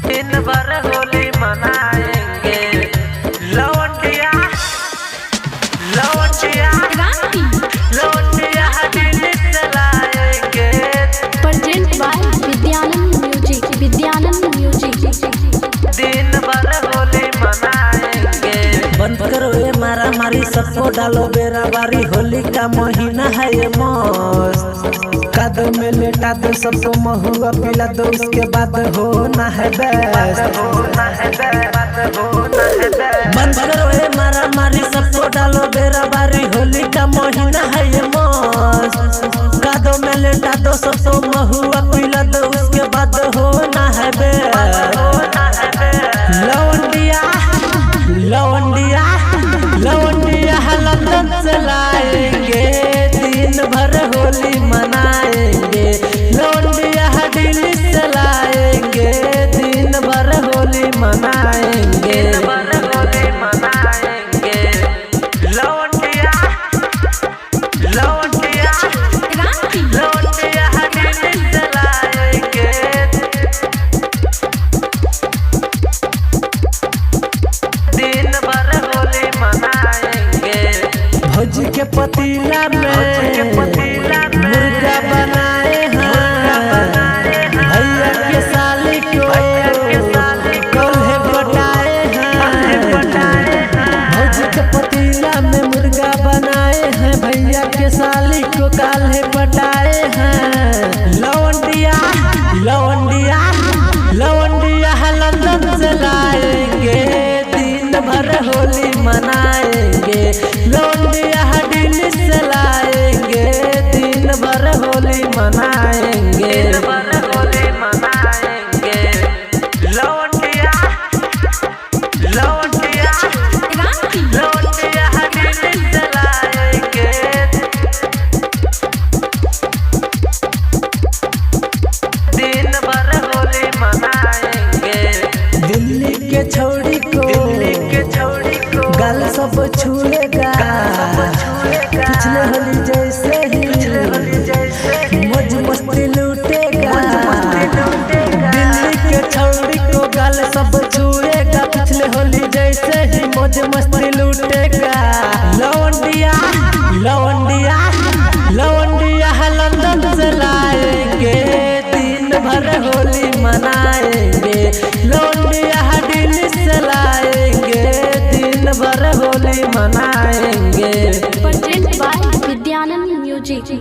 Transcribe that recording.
दिन भर होली मनाएंगे। लौंडिया लौंडिया लौंडिया दिल्ली चलाएंगे। प्रेजेंट बाय विद्यानंद म्यूजिक दिन भर होली मनाएंगे। बंद करो ये मारा मारी, सबको डालो बेरा बारी। होली का महीना है ये मस्त, कादो में लेटा दो सबको, महुआ पिला दो, उसके बाद होना है बेस्ट। बंद करो ये मारा मारी, सबको डालो बेरा बारी। होली का महीना है ये मस्त, कादो में लेटा दो सबको, महुआ पिला दो, उसके बाद होना है बेस्ट। लौंडिया लौंडिया लौंडिया लंदन चलाएंगे, दिन भर होली मनाएंगे। लौंडिया दिल्ली चलाएंगे, दिन भर होली मनाएंगे। लौंडिया लौंडिया लौंडिया दिल्ली चलाएंगे। दिन भर होली मनाएंगे। भौजी के पतीला में मुर्गा बनाए हैं, भैया के साली को कोल्हे पटाए हैं। भौजी के पतीला में मुर्गा बनाए हैं, भैया के साली को काल्हे पटाए हैं। लौंडिया लौंडिया लौंडिया लंदन चलाएंगे, दिन भर होली मनाएंगे। लौंडिया दिल्ली चलाएंगे, दिन भर होली मनाएंगे। दिन भर होली मनाएंगे। लौंडिया लौंडिया लौंडिया दिल्ली चलाएंगे। दिन भर होली मनाएंगे। दिल्ली के छौड़ी को गाल सब छुएगा, पिछले होली जैसे ही मौज मस्ती लूटेगा। दिल्ली के छौड़ी को गाल सब छुएगा, पिछले होली जैसे ही मौज मस्ती लूटेगा। लौंडिया लौंडिया लौंडिया लंदन चलाएंगे, दिन भर होली मनाएंगे। लौंडिया दिल्ली चलाएंगे, दिन भर होली मनाएंगे। Present by Vidyanand music